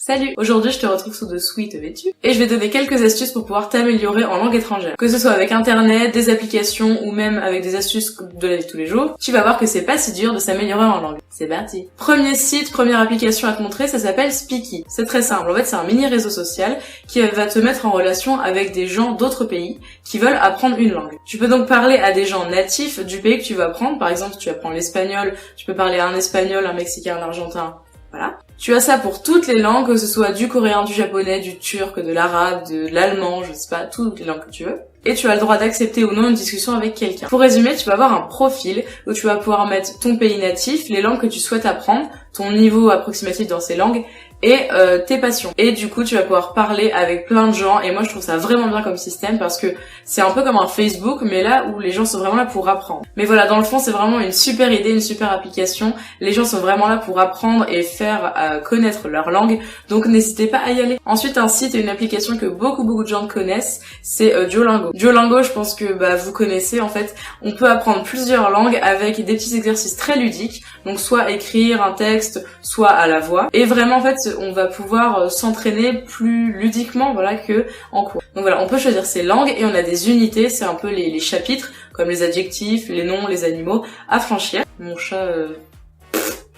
Salut! Aujourd'hui, je te retrouve sous de sweet vêtus et je vais te donner quelques astuces pour pouvoir t'améliorer en langue étrangère. Que ce soit avec internet, des applications ou même avec des astuces de la vie de tous les jours, tu vas voir que c'est pas si dur de s'améliorer en langue. C'est parti! Premier site, première application à te montrer, ça s'appelle Speaky. C'est très simple, en fait c'est un mini réseau social qui va te mettre en relation avec des gens d'autres pays qui veulent apprendre une langue. Tu peux donc parler à des gens natifs du pays que tu vas apprendre, par exemple si tu apprends l'espagnol, tu peux parler à un espagnol, un mexicain, un argentin, voilà. Tu as ça pour toutes les langues, que ce soit du coréen, du japonais, du turc, de l'arabe, de l'allemand, je sais pas, toutes les langues que tu veux. Et tu as le droit d'accepter ou non une discussion avec quelqu'un. Pour résumer, tu vas avoir un profil où tu vas pouvoir mettre ton pays natif, les langues que tu souhaites apprendre, ton niveau approximatif dans ces langues et tes passions. Et du coup, tu vas pouvoir parler avec plein de gens et moi je trouve ça vraiment bien comme système parce que c'est un peu comme un Facebook mais là où les gens sont vraiment là pour apprendre. Mais voilà, dans le fond, c'est vraiment une super idée, une super application. Les gens sont vraiment là pour apprendre et faire connaître leur langue. Donc n'hésitez pas à y aller. Ensuite, un site et une application que beaucoup de gens connaissent, c'est Duolingo. Duolingo, je pense que vous connaissez en fait. On peut apprendre plusieurs langues avec des petits exercices très ludiques. Donc soit écrire un texte, soit à la voix. Et vraiment en fait, on va pouvoir s'entraîner plus ludiquement que en cours. Donc voilà, on peut choisir ses langues et on a des unités, c'est un peu les chapitres, comme les adjectifs, les noms, les animaux, à franchir. Mon chat...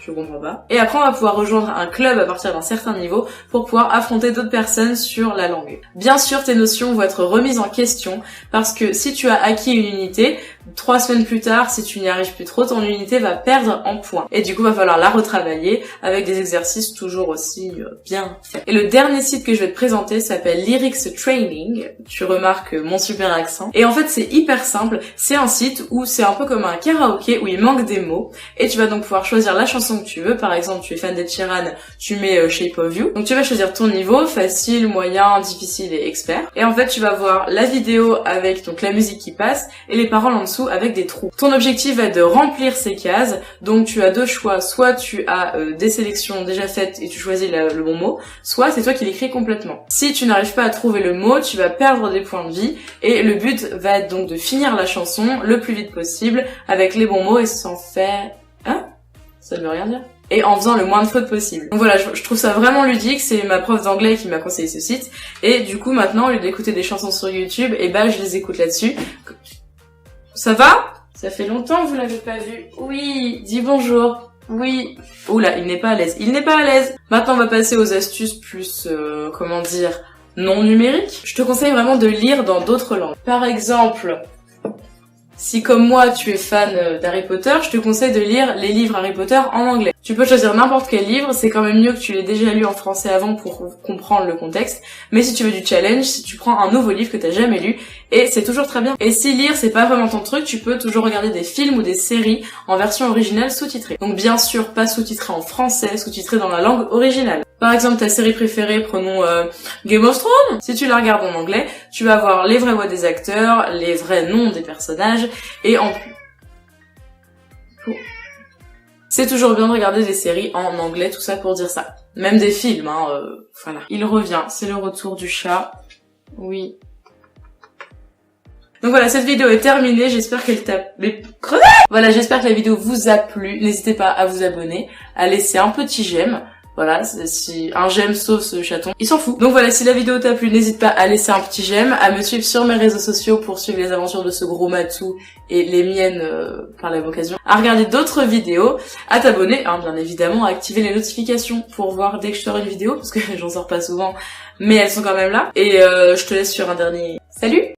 je comprends pas. Et après, on va pouvoir rejoindre un club à partir d'un certain niveau pour pouvoir affronter d'autres personnes sur la langue. Bien sûr, tes notions vont être remises en question parce que si tu as acquis une unité, 3 semaines plus tard, si tu n'y arrives plus trop, ton unité va perdre en points. Et du coup, va falloir la retravailler avec des exercices toujours aussi bien faits. Et le dernier site que je vais te présenter s'appelle Lyrics Training. Tu remarques mon super accent. Et en fait, c'est hyper simple. C'est un site où c'est un peu comme un karaoké où il manque des mots. Et tu vas donc pouvoir choisir la chanson que tu veux. Par exemple, tu es fan d'Ed Sheeran, tu mets Shape of You. Donc tu vas choisir ton niveau, facile, moyen, difficile et expert. Et en fait, tu vas voir la vidéo avec donc la musique qui passe et les paroles en dessous avec des trous. Ton objectif va être de remplir ces cases. Donc tu as deux choix, soit tu as des sélections déjà faites et tu choisis le bon mot, soit c'est toi qui l'écris complètement. Si tu n'arrives pas à trouver le mot, tu vas perdre des points de vie et le but va être donc de finir la chanson le plus vite possible avec les bons mots et sans faire... Hein? Ça ne veut rien dire. Et en faisant le moins de fautes possible. Donc voilà, je trouve ça vraiment ludique, c'est ma prof d'anglais qui m'a conseillé ce site. Et du coup maintenant, au lieu d'écouter des chansons sur YouTube, je les écoute là-dessus. Ça va? Ça fait longtemps que vous l'avez pas vu. Oui, dis bonjour. Oui. Oula, il n'est pas à l'aise. Il n'est pas à l'aise. Maintenant, on va passer aux astuces plus, non numériques. Je te conseille vraiment de lire dans d'autres langues. Par exemple... Si comme moi tu es fan d'Harry Potter, je te conseille de lire les livres Harry Potter en anglais. Tu peux choisir n'importe quel livre, c'est quand même mieux que tu l'aies déjà lu en français avant pour comprendre le contexte. Mais si tu veux du challenge, si tu prends un nouveau livre que t'as jamais lu, et c'est toujours très bien. Et si lire c'est pas vraiment ton truc, tu peux toujours regarder des films ou des séries en version originale sous-titrée. Donc bien sûr pas sous-titré en français, sous-titré dans la langue originale. Par exemple, ta série préférée, prenons Game of Thrones. Si tu la regardes en anglais, tu vas avoir les vraies voix des acteurs, les vrais noms des personnages, et en plus... C'est toujours bien de regarder des séries en anglais, tout ça pour dire ça. Même des films, voilà. Il revient, c'est le retour du chat. Oui. Donc voilà, cette vidéo est terminée, j'espère qu'elle t'a... Voilà, j'espère que la vidéo vous a plu. N'hésitez pas à vous abonner, à laisser un petit j'aime. Voilà, si un j'aime sauf ce chaton, il s'en fout. Donc voilà, si la vidéo t'a plu, n'hésite pas à laisser un petit j'aime, à me suivre sur mes réseaux sociaux pour suivre les aventures de ce gros matou et les miennes par la même occasion, à regarder d'autres vidéos, à t'abonner, bien évidemment, à activer les notifications pour voir dès que je sors une vidéo, parce que j'en sors pas souvent, mais elles sont quand même là. Et je te laisse sur un dernier salut.